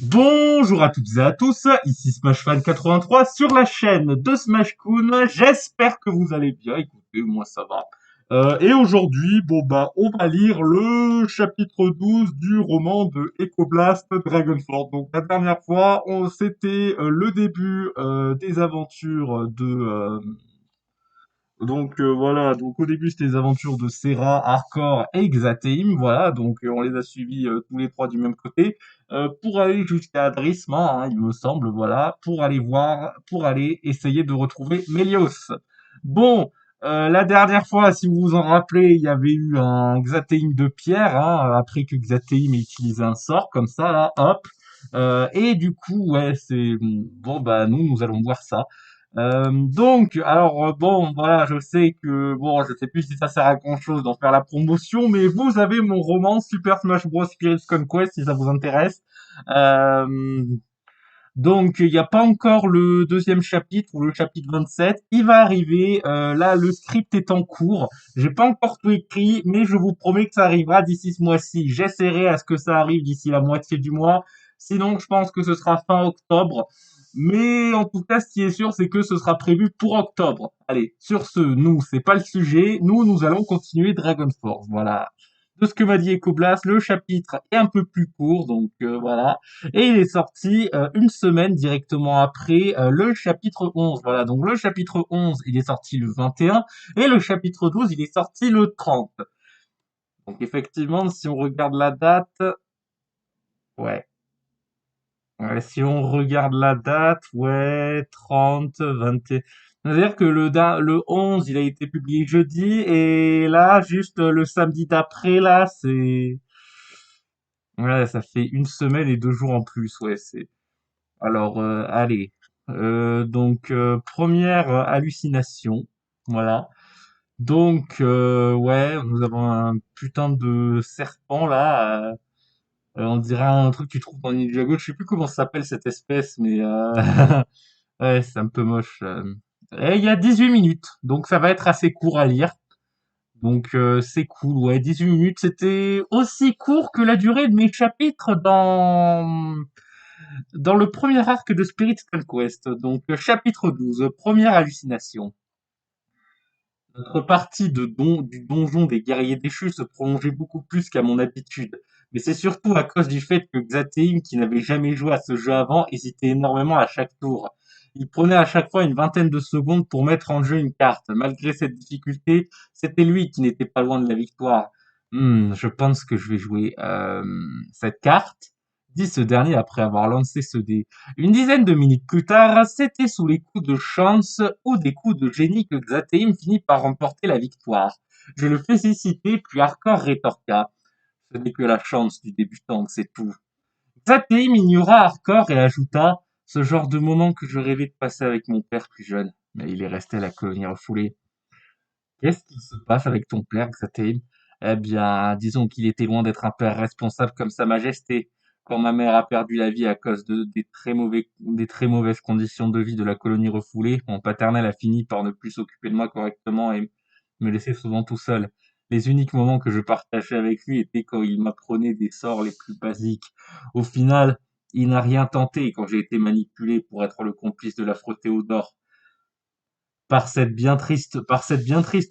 Bonjour à toutes et à tous, ici SmashFan83 sur la chaîne de SmashCoon. J'espère que vous allez bien. Écoutez, moi ça va. Et aujourd'hui, on va lire le chapitre 12 du roman de Ecoblast Dragonford. Donc la dernière fois, c'était le début des aventures voilà, donc au début c'était les aventures de Serra, Hardcore et Xateim, voilà, donc on les a suivis tous les trois du même côté, pour aller jusqu'à Drisma, hein, il me semble, voilà, pour aller essayer de retrouver Mélios. Bon, la dernière fois, si vous vous en rappelez, il y avait eu un Xateim de pierre, hein, après que Xateim ait utilisé un sort, comme ça, là, hop, et du coup, ouais, bon, bah nous allons voir ça. Bon, voilà, je sais que, bon, je sais plus si ça sert à grand chose d'en faire la promotion, mais vous avez mon roman Super Smash Bros. Spirits Conquest si ça vous intéresse. Euh, il n'y a pas encore le deuxième chapitre ou le chapitre 27. Il va arriver. Là, le script est en cours. J'ai pas encore tout écrit, mais je vous promets que ça arrivera d'ici ce mois-ci. J'essaierai à ce que ça arrive d'ici la moitié du mois. Sinon, je pense que ce sera fin octobre. Mais en tout cas, ce qui est sûr, c'est que ce sera prévu pour octobre. Allez, sur ce, nous, c'est pas le sujet. Nous allons continuer Dragon Force. Voilà. De ce que m'a dit Ecoblast, le chapitre est un peu plus court, voilà. Et il est sorti une semaine directement après le chapitre 11. Voilà, donc le chapitre 11, il est sorti le 21 et le chapitre 12, il est sorti le 30. Donc effectivement, si on regarde la date, ouais. Ouais, si on regarde la date, ouais, 30, 21. C'est-à-dire que le 11, il a été publié jeudi, et là, juste le samedi d'après, là, ouais, ça fait une semaine et 2 jours en plus, ouais, alors, allez. Première hallucination, voilà. Ouais, nous avons un putain de serpent là. On dirait un truc que tu trouves dans Ninjago. Je sais plus comment ça s'appelle cette espèce, mais ouais, c'est un peu moche. Et il y a 18 minutes, donc ça va être assez court à lire. C'est cool, ouais, 18 minutes. C'était aussi court que la durée de mes chapitres dans le premier arc de Spirit Conquest, chapitre 12, première hallucination. Notre partie du donjon des guerriers déchus se prolongeait beaucoup plus qu'à mon habitude. Mais c'est surtout à cause du fait que Xateim, qui n'avait jamais joué à ce jeu avant, hésitait énormément à chaque tour. Il prenait à chaque fois une vingtaine de secondes pour mettre en jeu une carte. Malgré cette difficulté, c'était lui qui n'était pas loin de la victoire. Je pense que je vais jouer cette carte, dit ce dernier après avoir lancé ce dé. Une dizaine de minutes plus tard, c'était sous les coups de chance ou des coups de génie que Xateim finit par remporter la victoire. Je le féliciter, puis Hardcore rétorqua. Ce n'est que la chance du débutant, c'est tout. Xateim ignora Hardcore et ajouta, ce genre de moment que je rêvais de passer avec mon père plus jeune. Mais il est resté à la colonie refoulée. Qu'est-ce qui se passe avec ton père, Xateim? Eh bien, disons qu'il était loin d'être un père responsable comme Sa Majesté. Quand ma mère a perdu la vie à cause des très mauvaises conditions de vie de la colonie refoulée, mon paternel a fini par ne plus s'occuper de moi correctement et me laisser souvent tout seul. Les uniques moments que je partageais avec lui étaient quand il m'apprenait des sorts les plus basiques. Au final, il n'a rien tenté quand j'ai été manipulé pour être le complice de l'affreux Théodore. Par cette bien triste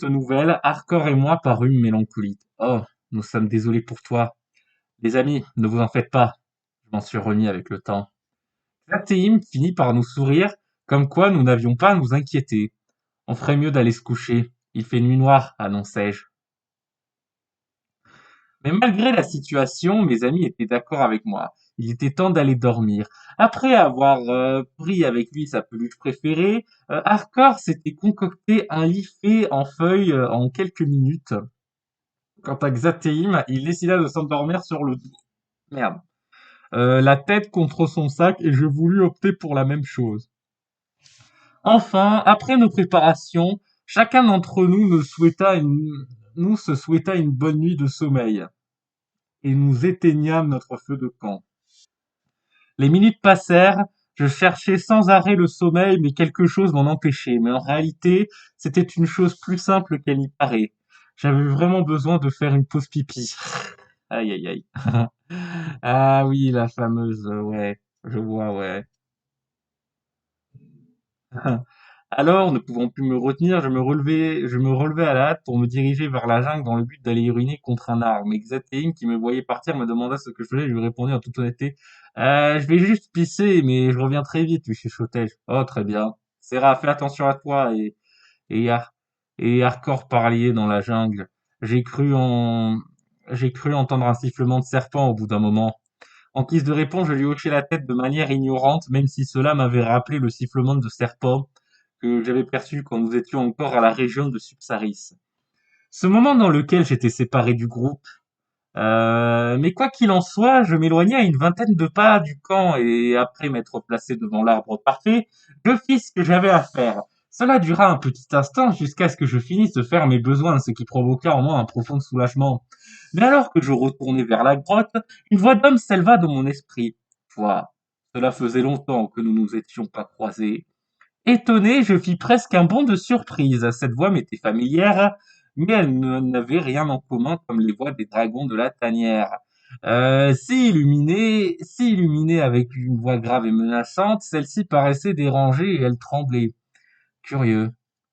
nouvelle, Hardcore et moi parûmes mélancoliques. Oh, nous sommes désolés pour toi. Les amis, ne vous en faites pas. Je m'en suis remis avec le temps. Platéim finit par nous sourire, comme quoi nous n'avions pas à nous inquiéter. On ferait mieux d'aller se coucher. Il fait nuit noire, annonçai-je. Mais malgré la situation, mes amis étaient d'accord avec moi. Il était temps d'aller dormir. Après avoir pris avec lui sa peluche préférée, Hardcore s'était concocté un lit fait en feuilles en quelques minutes. Quant à Xateim, il décida de s'endormir sur le dos. Merde. La tête contre son sac et je voulus opter pour la même chose. Enfin, après nos préparations, chacun d'entre nous se souhaita une bonne nuit de sommeil et nous éteignâmes notre feu de camp. Les minutes passèrent, je cherchais sans arrêt le sommeil, mais quelque chose m'en empêchait. Mais en réalité, c'était une chose plus simple qu'elle n'y paraît. J'avais vraiment besoin de faire une pause pipi. Aïe aïe aïe. Ah oui, la fameuse, ouais, je vois, ouais. Alors, ne pouvant plus me retenir, je me relevai à la hâte pour me diriger vers la jungle dans le but d'aller uriner contre un arbre. Mais Xatéine, qui me voyait partir, me demanda ce que je faisais. Je lui répondis en toute honnêteté, je vais juste pisser, mais je reviens très vite, lui chuchotai-je. Oh, très bien. Serra, fais attention à toi et, Ar- et hardcore parlier dans la jungle. J'ai cru en, j'ai cru entendre un sifflement de serpent au bout d'un moment. En guise de réponse, je lui hochai la tête de manière ignorante, même si cela m'avait rappelé le sifflement de serpent que j'avais perçu quand nous étions encore à la région de Subsaris. Ce moment dans lequel j'étais séparé du groupe, mais quoi qu'il en soit, je m'éloignai à une vingtaine de pas du camp et après m'être placé devant l'arbre parfait, je fis ce que j'avais à faire. Cela dura un petit instant jusqu'à ce que je finisse de faire mes besoins, ce qui provoqua en moi un profond soulagement. Mais alors que je retournais vers la grotte, une voix d'homme s'éleva dans mon esprit. Foi, cela faisait longtemps que nous nous étions pas croisés. Étonné, je fis presque un bond de surprise. Cette voix m'était familière, mais elle n'avait rien en commun comme les voix des dragons de la tanière. Si illuminée avec une voix grave et menaçante, celle-ci paraissait dérangée et elle tremblait. Curieux,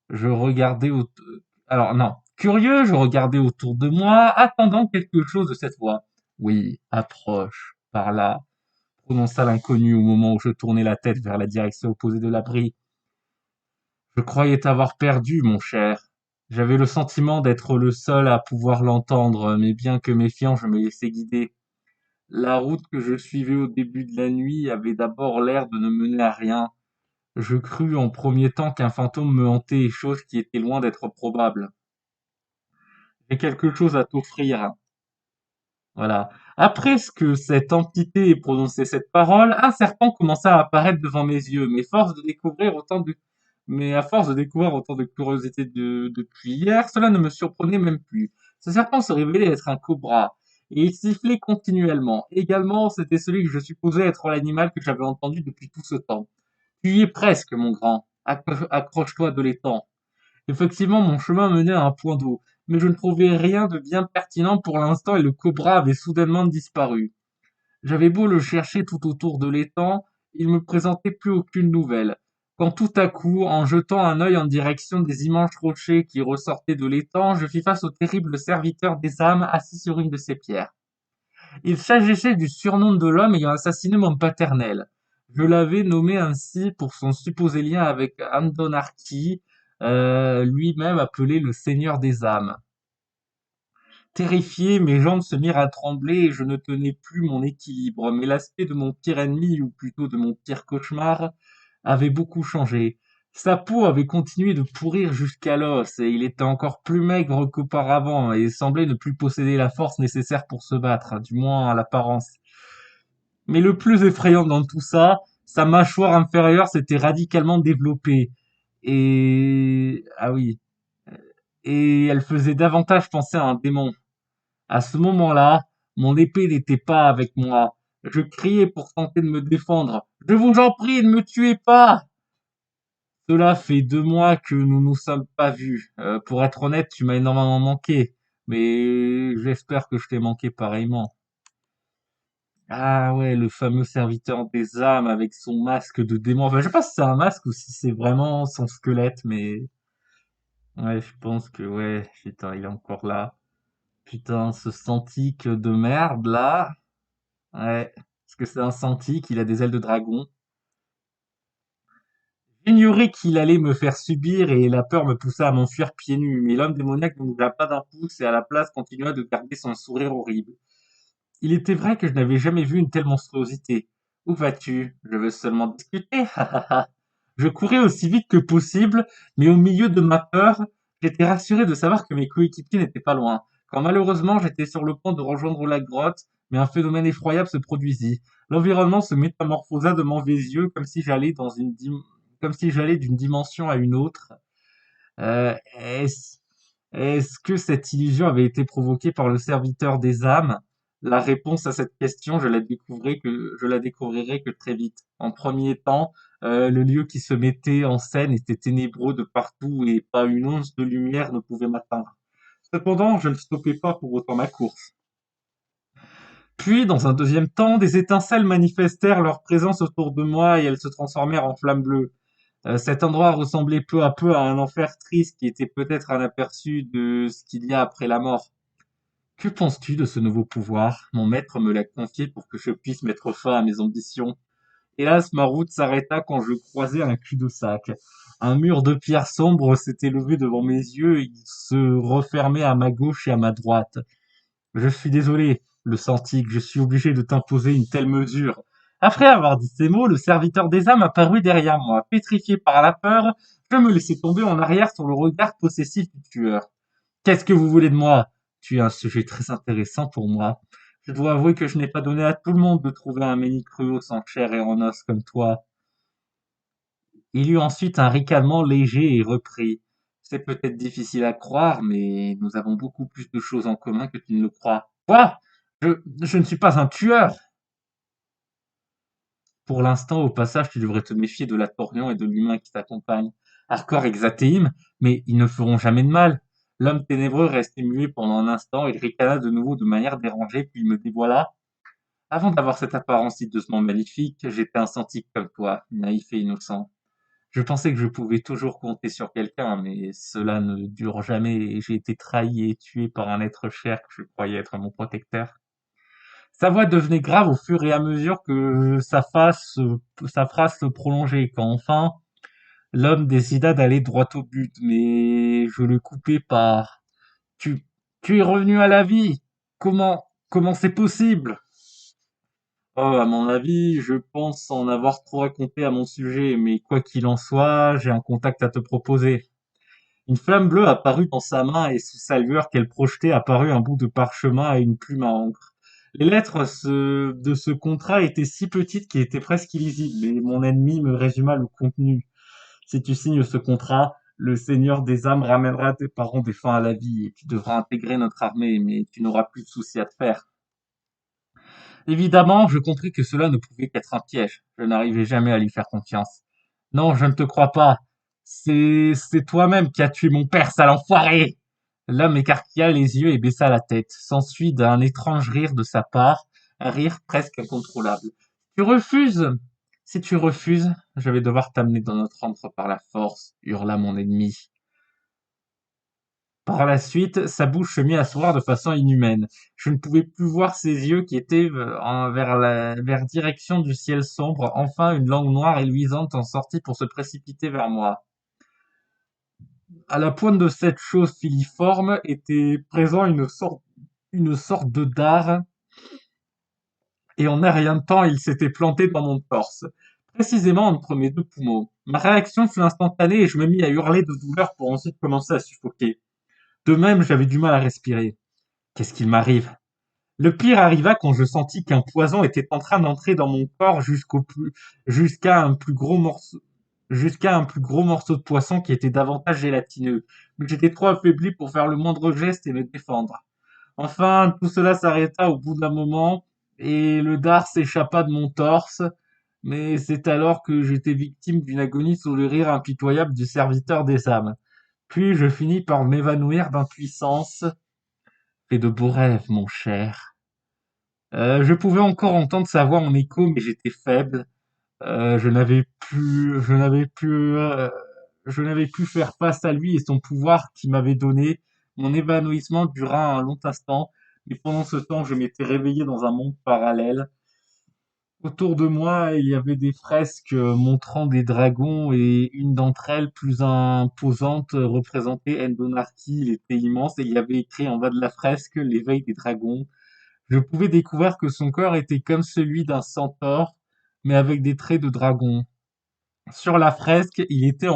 je regardais autour... Alors non, curieux, je regardais autour de moi, attendant quelque chose de cette voix. Oui, approche, par là, prononça l'inconnu au moment où je tournais la tête vers la direction opposée de l'abri. Je croyais t'avoir perdu, mon cher. J'avais le sentiment d'être le seul à pouvoir l'entendre, mais bien que méfiant, je me laissais guider. La route que je suivais au début de la nuit avait d'abord l'air de ne mener à rien. Je crus en premier temps qu'un fantôme me hantait, chose qui était loin d'être probable. J'ai quelque chose à t'offrir. Voilà. Après ce que cette entité ait prononcé cette parole, un serpent commença à apparaître devant mes yeux, mais à force de découvrir autant de curiosité depuis hier, cela ne me surprenait même plus. Ce serpent se révélait être un cobra, et il sifflait continuellement. Également, c'était celui que je supposais être l'animal que j'avais entendu depuis tout ce temps. Tu y es presque, mon grand. Accroche-toi de l'étang. Effectivement, mon chemin menait à un point d'eau, mais je ne trouvais rien de bien pertinent pour l'instant et le cobra avait soudainement disparu. J'avais beau le chercher tout autour de l'étang, il me présentait plus aucune nouvelle. Quand tout à coup, en jetant un œil en direction des immenses rochers qui ressortaient de l'étang, je fis face au terrible serviteur des âmes assis sur une de ces pierres. Il s'agissait du surnom de l'homme ayant assassiné mon paternel. Je l'avais nommé ainsi pour son supposé lien avec Andonarki, lui-même appelé le Seigneur des âmes. Terrifié, mes jambes se mirent à trembler et je ne tenais plus mon équilibre, mais l'aspect de mon pire ennemi, ou plutôt de mon pire cauchemar, avait beaucoup changé. Sa peau avait continué de pourrir jusqu'à l'os, et il était encore plus maigre qu'auparavant, et semblait ne plus posséder la force nécessaire pour se battre, du moins à l'apparence. Mais le plus effrayant dans tout ça, sa mâchoire inférieure s'était radicalement développée. Ah oui, et elle faisait davantage penser à un démon. À ce moment-là, mon épée n'était pas avec moi. Je criais pour tenter de me défendre. Je vous en prie, ne me tuez pas! Cela fait 2 mois que nous nous sommes pas vus. Pour être honnête, tu m'as énormément manqué. Mais j'espère que je t'ai manqué pareillement. Ah ouais, le fameux serviteur des âmes avec son masque de démon. Enfin, je sais pas si c'est un masque ou si c'est vraiment son squelette, mais ouais, je pense que ouais, putain, il est encore là. Putain, ce Santique de merde là. Ouais, parce que c'est un Santique, il a des ailes de dragon. J'ignorais qu'il allait me faire subir et la peur me poussa à m'enfuir pieds nus, mais l'homme démoniaque ne bougea pas d'un pouce et à la place continua de garder son sourire horrible. Il était vrai que je n'avais jamais vu une telle monstruosité. Où vas-tu? Je veux seulement discuter. Je courais aussi vite que possible, mais au milieu de ma peur, j'étais rassuré de savoir que mes coéquipiers n'étaient pas loin. Quand malheureusement j'étais sur le point de rejoindre la grotte, mais un phénomène effroyable se produisit. L'environnement se métamorphosa devant mes yeux comme si j'allais d'une dimension à une autre. Euh, est-ce est-ce que cette illusion avait été provoquée par le serviteur des âmes? La réponse à cette question, je la découvrirai que très vite. En premier temps, le lieu qui se mettait en scène était ténébreux de partout et pas une once de lumière ne pouvait m'atteindre. Cependant, je ne stoppais pas pour autant ma course. Puis, dans un deuxième temps, des étincelles manifestèrent leur présence autour de moi et elles se transformèrent en flammes bleues. Cet endroit ressemblait peu à peu à un enfer triste qui était peut-être un aperçu de ce qu'il y a après la mort. Que penses-tu de ce nouveau pouvoir? Mon maître me l'a confié pour que je puisse mettre fin à mes ambitions. Hélas, ma route s'arrêta quand je croisai un cul-de-sac. Un mur de pierre sombre s'était levé devant mes yeux et il se refermait à ma gauche et à ma droite. Je suis désolé, le Santique, je suis obligé de t'imposer une telle mesure. Après avoir dit ces mots, le serviteur des âmes apparut derrière moi. Pétrifié par la peur, je me laissai tomber en arrière sur le regard possessif du tueur. Qu'est-ce que vous voulez de moi? Tu es un sujet très intéressant pour moi. Je dois avouer que je n'ai pas donné à tout le monde de trouver un Ménicruos en chair et en os comme toi. Il eut ensuite un ricanement léger et reprit. C'est peut-être difficile à croire, mais nous avons beaucoup plus de choses en commun que tu ne le crois. Quoi? Je ne suis pas un tueur. Pour l'instant, au passage, tu devrais te méfier de la Torian et de l'humain qui t'accompagne. Hardcore et Xatéim, mais ils ne feront jamais de mal. L'homme ténébreux restait muet pendant un instant, il ricana de nouveau de manière dérangée, puis il me dévoila. Avant d'avoir cette apparence hideusement maléfique, j'étais un Santique comme toi, naïf et innocent. Je pensais que je pouvais toujours compter sur quelqu'un, mais cela ne dure jamais et j'ai été trahi et tué par un être cher que je croyais être mon protecteur. Sa voix devenait grave au fur et à mesure que sa phrase se prolongeait, quand enfin, l'homme décida d'aller droit au but, mais je le coupai par Tu, tu es revenu à la vie. Comment c'est possible? Oh, à mon avis, je pense en avoir trop raconté à mon sujet, mais quoi qu'il en soit, j'ai un contact à te proposer. Une flamme bleue apparut dans sa main et sous sa lueur qu'elle projetait apparut un bout de parchemin et une plume à encre. Les lettres de ce contrat étaient si petites qu'elles étaient presque illisibles, et mon ennemi me résuma le contenu. Si tu signes ce contrat, le Seigneur des âmes ramènera tes parents défunts à la vie et tu devras intégrer notre armée, mais tu n'auras plus de soucis à te faire. Évidemment, je compris que cela ne pouvait qu'être un piège. Je n'arrivais jamais à lui faire confiance. Non, je ne te crois pas. C'est toi-même qui as tué mon père, sale enfoiré! L'homme écarquilla les yeux et baissa la tête. S'ensuit d'un étrange rire de sa part, un rire presque incontrôlable. Tu refuses? Si tu refuses, je vais devoir t'amener dans notre antre par la force, hurla mon ennemi. Par la suite, sa bouche se mit à s'ouvrir de façon inhumaine. Je ne pouvais plus voir ses yeux qui étaient vers direction du ciel sombre. Enfin, une langue noire et luisante en sortit pour se précipiter vers moi. À la pointe de cette chose filiforme était présent une sorte de dard, et en un rien de temps, il s'était planté dans mon torse, précisément entre mes deux poumons. Ma réaction fut instantanée et je me mis à hurler de douleur pour ensuite commencer à suffoquer. De même, j'avais du mal à respirer. Qu'est-ce qu'il m'arrive? Le pire arriva quand je sentis qu'un poison était en train d'entrer dans mon corps jusqu'à un plus gros morceau, jusqu'à un plus gros morceau de poisson qui était davantage gélatineux. Mais j'étais trop affaibli pour faire le moindre geste et me défendre. Enfin, tout cela s'arrêta au bout d'un moment et le dard s'échappa de mon torse, mais c'est alors que j'étais victime d'une agonie sous le rire impitoyable du serviteur des âmes. Puis je finis par m'évanouir d'impuissance. Fais de beaux rêves, mon cher. Je pouvais encore entendre sa voix en écho, mais j'étais faible. Je n'avais plus, je n'avais pu faire face à lui et son pouvoir qui m'avait donné. Mon évanouissement dura un long instant, mais pendant ce temps, je m'étais réveillé dans un monde parallèle. Autour de moi, il y avait des fresques montrant des dragons et une d'entre elles, plus imposante, représentait Endonarki. Il était immense et il y avait écrit en bas de la fresque l'éveil des dragons. Je pouvais découvrir que son corps était comme celui d'un centaure, mais avec des traits de dragon. Sur la fresque, il était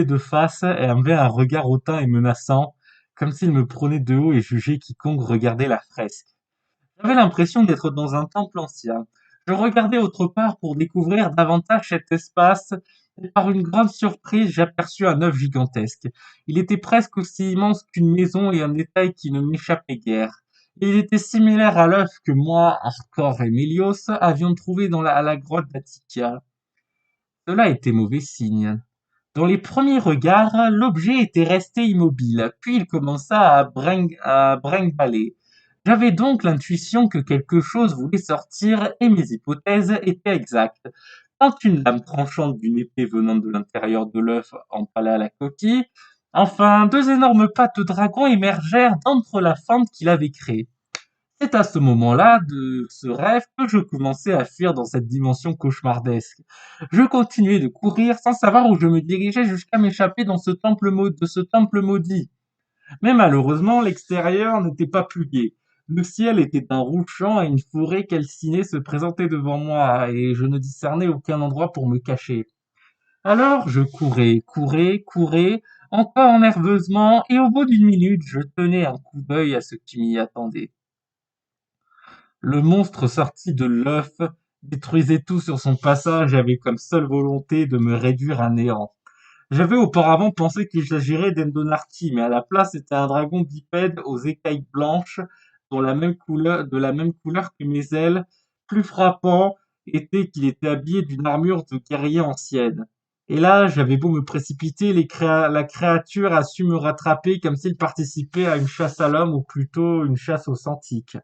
de face et avait un regard hautain et menaçant, comme s'il me prenait de haut et jugeait quiconque regardait la fresque. J'avais l'impression d'être dans un temple ancien. Je regardais autre part pour découvrir davantage cet espace, et par une grande surprise, j'aperçus un œuf gigantesque. Il était presque aussi immense qu'une maison et un détail qui ne m'échappait guère. Il était similaire à l'œuf que moi, Arcor et Mélios avions trouvé à la grotte d'Attica. Cela était mauvais signe. Dans les premiers regards, l'objet était resté immobile, puis il commença à brinque-baller. J'avais donc l'intuition que quelque chose voulait sortir et mes hypothèses étaient exactes. Quand une lame tranchante d'une épée venant de l'intérieur de l'œuf empala la coquille, enfin, deux énormes pattes de dragon émergèrent d'entre la fente qu'il avait créée. C'est à ce moment-là de ce rêve que je commençais à fuir dans cette dimension cauchemardesque. Je continuais de courir sans savoir où je me dirigeais jusqu'à m'échapper de ce temple maudit. Mais malheureusement, l'extérieur n'était pas plus gai. Le ciel était d'un rouge champ et une forêt calcinée se présentait devant moi et je ne discernais aucun endroit pour me cacher. Alors je courais, encore nerveusement, et au bout d'une minute, je tenais un coup d'œil à ce qui m'y attendait. Le monstre sorti de l'œuf détruisait tout sur son passage et avait comme seule volonté de me réduire à néant. J'avais auparavant pensé qu'il s'agirait d'Endonarty, mais à la place c'était un dragon bipède aux écailles blanches, de la même couleur que mes ailes. Plus frappant était qu'il était habillé d'une armure de guerrier ancienne. Et là, j'avais beau me précipiter, la créature a su me rattraper comme s'il participait à une chasse à l'homme ou plutôt une chasse aux Antiques.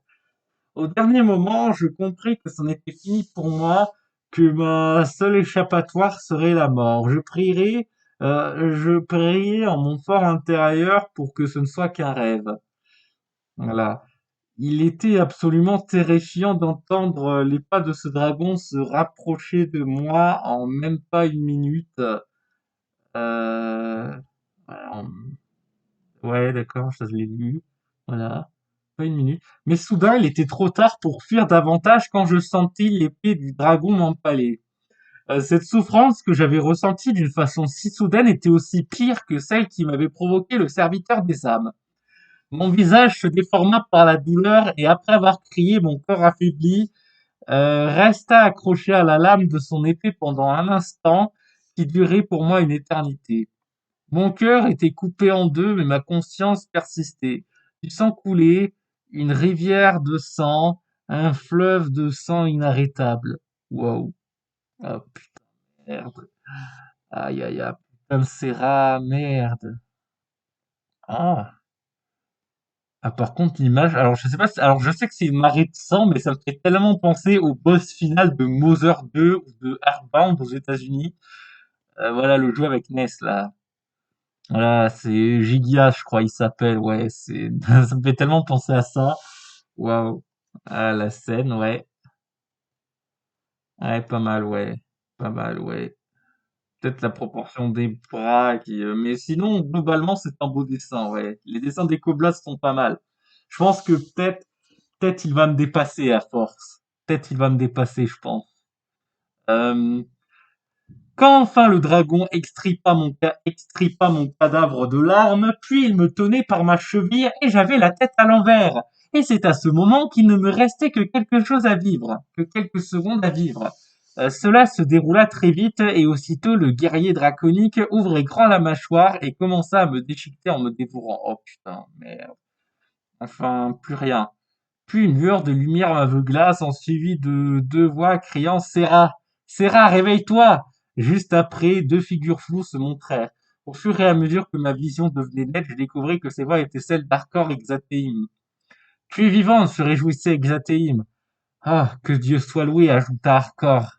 Au dernier moment, je compris que c'en était fini pour moi, que ma seule échappatoire serait la mort. Je prierai en mon fort intérieur pour que ce ne soit qu'un rêve. Voilà. Il était absolument terrifiant d'entendre les pas de ce dragon se rapprocher de moi en même pas une minute. Euh, voilà, ouais, d'accord, ça je l'ai lu. Voilà. Pas une minute. Mais soudain, il était trop tard pour fuir davantage quand je sentis l'épée du dragon m'empaler. Cette souffrance que j'avais ressentie d'une façon si soudaine était aussi pire que celle qui m'avait provoqué le serviteur des âmes. Mon visage se déforma par la douleur et après avoir crié, mon corps affaibli resta accroché à la lame de son épée pendant un instant qui durait pour moi une éternité. Mon cœur était coupé en deux, mais ma conscience persistait. Du sang coulait, une rivière de sang, un fleuve de sang inarrêtable. Wow. Ah putain, merde. Aïe aïe aïe. Putain de Serra, merde. Ah. Ah, par contre, l'image, alors je sais pas, alors je sais que c'est une marée de sang, mais ça me fait tellement penser au boss final de Mother 2 ou de Earthbound aux États-Unis. Voilà, le jeu avec Ness, là. Voilà, c'est Gigia, je crois, il s'appelle, ouais, c'est, ça me fait tellement penser à ça. Waouh. Ah, la scène, ouais. Ouais, pas mal, ouais. Pas mal, ouais. Peut-être la proportion des bras mais sinon, globalement, c'est un beau dessin, ouais. Les dessins des Coblas sont pas mal. Je pense que peut-être il va me dépasser à force. Peut-être il va me dépasser, je pense. Euh, Quand enfin le dragon extripa mon cadavre de larmes, puis il me tenait par ma cheville et j'avais la tête à l'envers. Et c'est à ce moment qu'il ne me restait que quelque chose à vivre, que quelques secondes à vivre. Cela se déroula très vite et aussitôt le guerrier draconique ouvrait grand la mâchoire et commença à me déchiqueter en me dévorant. Oh putain, merde. Enfin, plus rien. Puis une lueur de lumière m'aveugla, s'ensuivit de deux voix criant Serra, Serra, réveille-toi! Juste après, deux figures floues se montrèrent. Au fur et à mesure que ma vision devenait nette, je découvris que ces voix étaient celles d'Arcor et Xateim. Tu es vivante, se réjouissait Xateim. Ah, que Dieu soit loué, ajouta Arcor.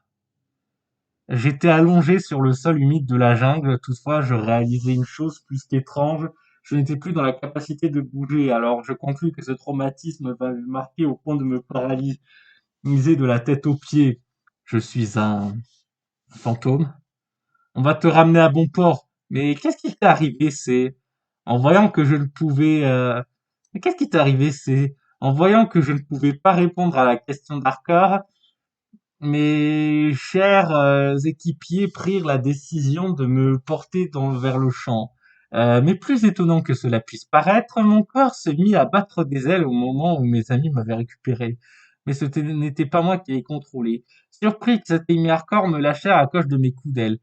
J'étais allongé sur le sol humide de la jungle, toutefois je réalisais une chose plus qu'étrange, je n'étais plus dans la capacité de bouger, alors je conclus que ce traumatisme m'avait marqué au point de me paralyser de la tête aux pieds. Je suis un fantôme. On va te ramener à bon port. Mais qu'est-ce qui t'est arrivé, c'est... En voyant que je ne pouvais... Mais qu'est-ce qui t'est arrivé, c'est... En voyant que je ne pouvais pas répondre à la question d'Arkor, mes chers équipiers prirent la décision de me porter vers le champ. Mais plus étonnant que cela puisse paraître, mon corps se mit à battre des ailes au moment où mes amis m'avaient récupéré. Mais ce n'était pas moi qui les contrôlais. Surpris que cet hardcore me lâchèrent à cause de mes coups d'aile.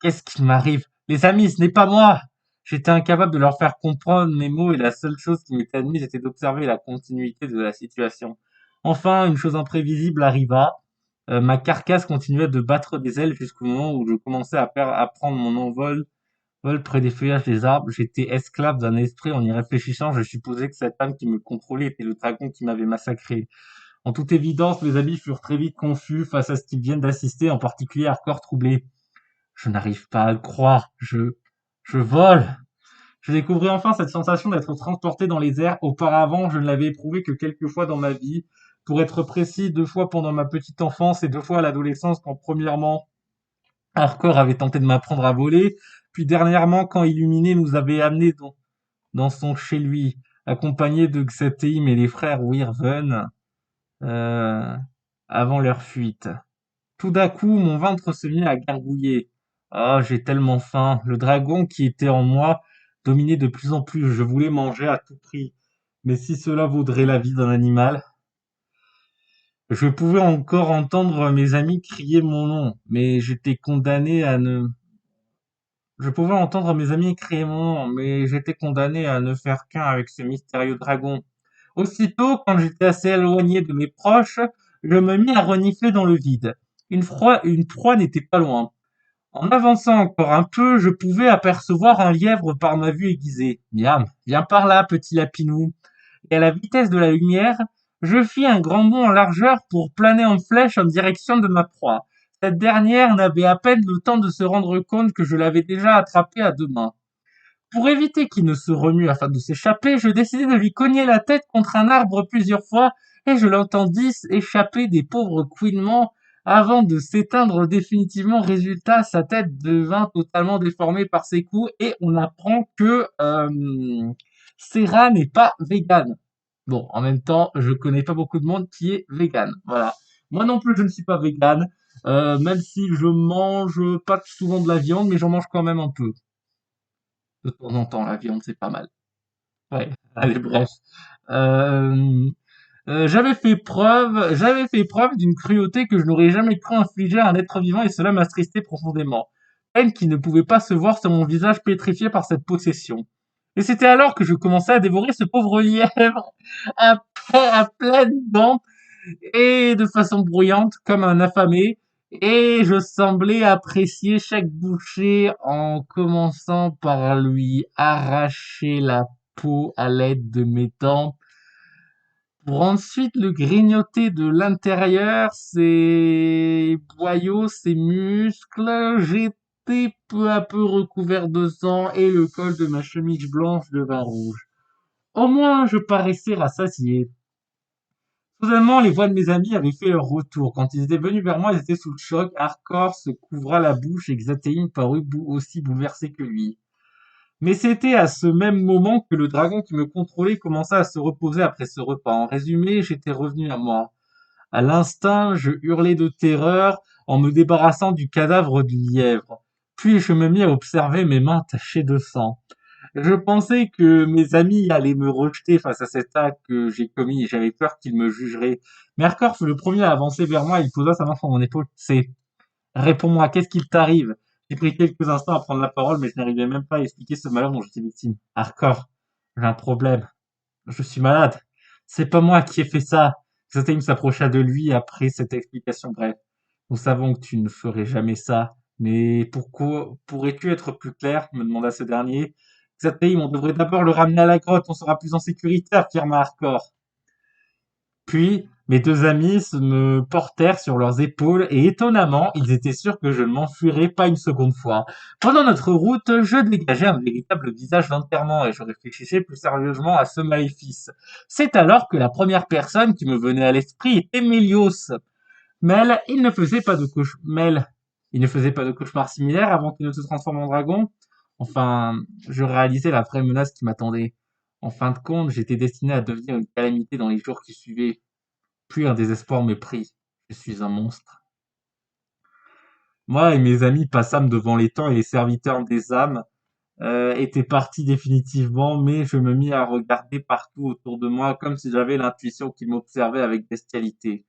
Qu'est-ce qui m'arrive? Les amis, ce n'est pas moi! J'étais incapable de leur faire comprendre mes mots et la seule chose qui m'était admise était d'observer la continuité de la situation. Enfin, une chose imprévisible arriva. Ma carcasse continuait de battre des ailes jusqu'au moment où je commençais à prendre mon envol vol près des feuillages des arbres, j'étais esclave d'un esprit. En y réfléchissant, je supposais que cette âme qui me contrôlait était le dragon qui m'avait massacré. En toute évidence, mes amis furent très vite confus face à ce qu'ils viennent d'assister, en particulier Hardcore troublé. Je n'arrive pas à le croire. Je vole. Je découvris enfin cette sensation d'être transporté dans les airs. Auparavant, je ne l'avais éprouvé que quelques fois dans ma vie. Pour être précis, 2 fois pendant ma petite enfance et 2 fois à l'adolescence, quand premièrement, Hardcore avait tenté de m'apprendre à voler, puis dernièrement, quand Illuminé nous avait amenés dans son chez lui, accompagné de Xateim et les frères Wirven, euh, avant leur fuite. Tout d'un coup, mon ventre se mit à gargouiller. Ah, j'ai tellement faim. Le dragon qui était en moi dominait de plus en plus. Je voulais manger à tout prix. Mais si cela vaudrait la vie d'un animal, je pouvais encore entendre mes amis crier mon nom, mais j'étais condamné à ne... Je pouvais entendre mes amis crier mon nom, mais j'étais condamné à ne faire qu'un avec ce mystérieux dragon. Aussitôt, quand j'étais assez éloigné de mes proches, je me mis à renifler dans le vide. Une proie n'était pas loin. En avançant encore un peu, je pouvais apercevoir un lièvre par ma vue aiguisée. Miam, viens par là, petit lapinou. Et à la vitesse de la lumière, je fis un grand bond en largeur pour planer en flèche en direction de ma proie. Cette dernière n'avait à peine le temps de se rendre compte que je l'avais déjà attrapé à 2 mains. Pour éviter qu'il ne se remue afin de s'échapper, je décidai de lui cogner la tête contre un arbre plusieurs fois et je l'entendis échapper des pauvres couinements avant de s'éteindre définitivement. Résultat, sa tête devint totalement déformée par ses coups et on apprend que Serra n'est pas végane. Bon, en même temps, je connais pas beaucoup de monde qui est végane. Voilà. Moi non plus, je ne suis pas végane, même si je mange pas souvent de la viande, mais j'en mange quand même un peu. De temps en temps, la viande, c'est pas mal. Ouais, allez, bref. Euh, j'avais fait preuve d'une cruauté que je n'aurais jamais cru infliger à un être vivant et cela m'attristait profondément. Haine qui ne pouvait pas se voir sur mon visage pétrifié par cette possession. Et c'était alors que je commençais à dévorer ce pauvre lièvre à pleines dents et de façon bruyante comme un affamé, et je semblais apprécier chaque bouchée en commençant par lui arracher la peau à l'aide de mes dents pour ensuite le grignoter de l'intérieur, ses boyaux, ses muscles. J'étais peu à peu recouvert de sang et le col de ma chemise blanche devint rouge. Au moins, je paraissais rassasié. Soudainement, les voix de mes amis avaient fait leur retour. Quand ils étaient venus vers moi, ils étaient sous le choc. Hardcore se couvra la bouche et Xateim parut aussi bouleversé que lui. Mais c'était à ce même moment que le dragon qui me contrôlait commença à se reposer après ce repas. En résumé, j'étais revenu à moi. À l'instinct, je hurlai de terreur en me débarrassant du cadavre du lièvre. Puis je me mis à observer mes mains tachées de sang. Je pensais que mes amis allaient me rejeter face à cet acte que j'ai commis et j'avais peur qu'ils me jugeraient. Mercor fut le premier à avancer vers moi, il posa sa main sur mon épaule. C'est, réponds-moi, qu'est-ce qu'il t'arrive? J'ai pris quelques instants à prendre la parole, mais je n'arrivais même pas à expliquer ce malheur dont j'étais victime. Hardcore, j'ai un problème. Je suis malade. C'est pas moi qui ai fait ça. Xatem s'approcha de lui après cette explication brève. Nous savons que tu ne ferais jamais ça, mais pourquoi pourrais-tu être plus clair? Me demanda ce dernier. Xatem, on devrait d'abord le ramener à la grotte, on sera plus en sécurité, affirma Hardcore. Puis, mes 2 amis me portèrent sur leurs épaules et étonnamment, ils étaient sûrs que je ne m'enfuirais pas une seconde fois. Pendant notre route, je dégageais un véritable visage d'enterrement et je réfléchissais plus sérieusement à ce maléfice. C'est alors que la première personne qui me venait à l'esprit était Mélios. Mel, il ne faisait pas de cauchemar similaire avant qu'il ne se transforme en dragon. Enfin, je réalisais la vraie menace qui m'attendait. En fin de compte, j'étais destiné à devenir une calamité dans les jours qui suivaient. Puis un désespoir me prit. Je suis un monstre. Moi et mes amis passâmes devant les temps et les serviteurs des âmes étaient partis définitivement, mais je me mis à regarder partout autour de moi comme si j'avais l'intuition qu'ils m'observaient avec bestialité.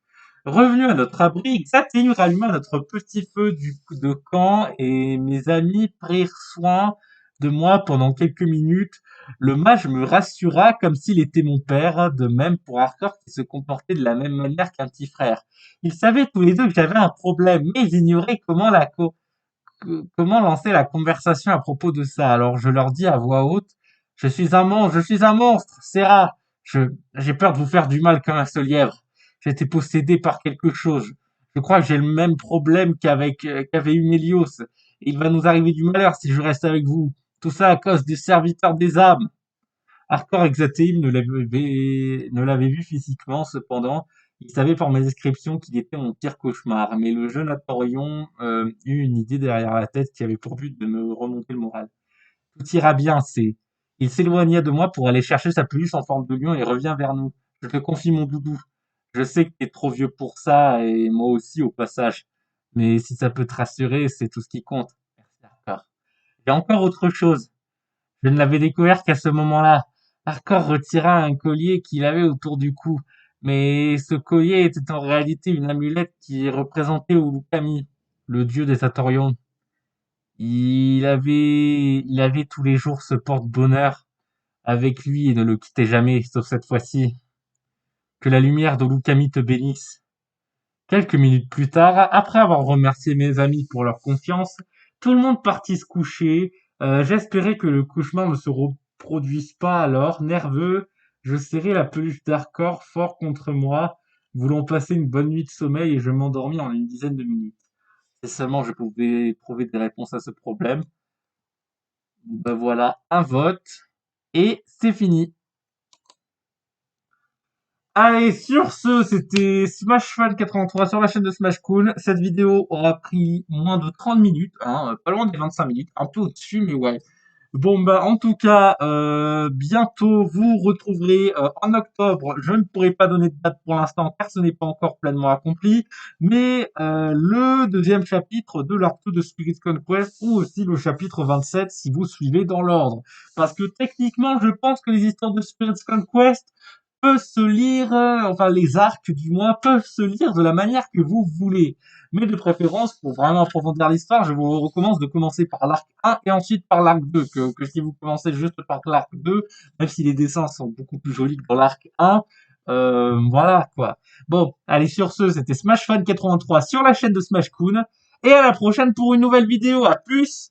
Revenu à notre abri, Xatéu ralluma notre petit feu de camp et mes amis prirent soin de moi pendant quelques minutes. Le mage me rassura comme s'il était mon père, de même pour Hardcore qui se comportait de la même manière qu'un petit frère. Ils savaient tous les deux que j'avais un problème, mais ils ignoraient comment lancer la conversation à propos de ça? Alors je leur dis à voix haute, je suis un monstre, Serra. J'ai peur de vous faire du mal comme un seul lièvre. J'ai été possédé par quelque chose. Je crois que j'ai le même problème qu'avait eu Mélios. Il va nous arriver du malheur si je reste avec vous. Tout ça à cause du serviteur des âmes. Hardcore Exateim ne l'avait vu physiquement, cependant, il savait par mes descriptions qu'il était mon pire cauchemar, mais le jeune Atorion eut une idée derrière la tête qui avait pour but de me remonter le moral. Tout ira bien, c'est. Il s'éloigna de moi pour aller chercher sa peluche en forme de lion et revient vers nous. Je te confie mon doudou. Je sais que t'es trop vieux pour ça, et moi aussi au passage. Mais si ça peut te rassurer, c'est tout ce qui compte. Merci, Hardcore. Il y a encore autre chose. Je ne l'avais découvert qu'à ce moment-là. Hardcore retira un collier qu'il avait autour du cou. Mais ce collier était en réalité une amulette qui représentait Ulukami, le dieu des Satorions. Il avait tous les jours ce porte-bonheur avec lui et ne le quittait jamais, sauf cette fois-ci. Que la lumière d'Olukami te bénisse. Quelques minutes plus tard, après avoir remercié mes amis pour leur confiance, tout le monde partit se coucher. J'espérais que le cauchemar ne se reproduise pas alors. Nerveux, je serrai la peluche d'Hardcore fort contre moi, voulant passer une bonne nuit de sommeil et je m'endormis en une dizaine de minutes. Si seulement je pouvais trouver des réponses à ce problème. Ben voilà, un vote et c'est fini. Allez, sur ce, c'était SmashFan83 sur la chaîne de Smashcoon. Cette vidéo aura pris moins de 30 minutes, hein, pas loin des 25 minutes, un peu au-dessus, mais ouais. Bon, bah, en tout cas, bientôt, vous retrouverez en octobre. Je ne pourrai pas donner de date pour l'instant, car ce n'est pas encore pleinement accompli, mais le deuxième chapitre de l'arc 2 de Spirit Conquest, ou aussi le chapitre 27, si vous suivez dans l'ordre. Parce que techniquement, je pense que les histoires de Spirit Conquest peuvent se lire, enfin les arcs du moins, peuvent se lire de la manière que vous voulez. Mais de préférence, pour vraiment approfondir l'histoire, je vous recommande de commencer par l'arc 1 et ensuite par l'arc 2, que si vous commencez juste par l'arc 2, même si les dessins sont beaucoup plus jolis que dans l'arc 1, voilà quoi. Bon, allez, sur ce, c'était SmashFan83 sur la chaîne de Smashcoon, et à la prochaine pour une nouvelle vidéo, à plus!